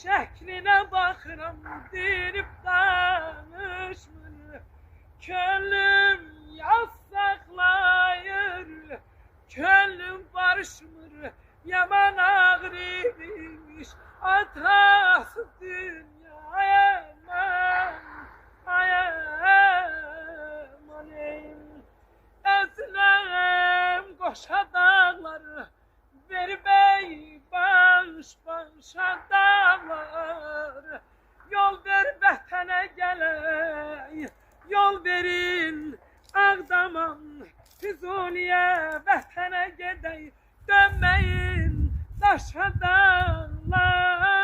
şəklinə baxıram, dinib danışmır. Könlüm yaz saxlayır, könlüm barışmır. Yaman ağır imiş atası dünyaya, aman aman ey. Əzləm qoşa dağları, verbəy başa dağlar. Yol ver vətənə gələk, yol verin Ağdaman, Füzuliyə vətənə gedək, dönməyin daşa dağlar.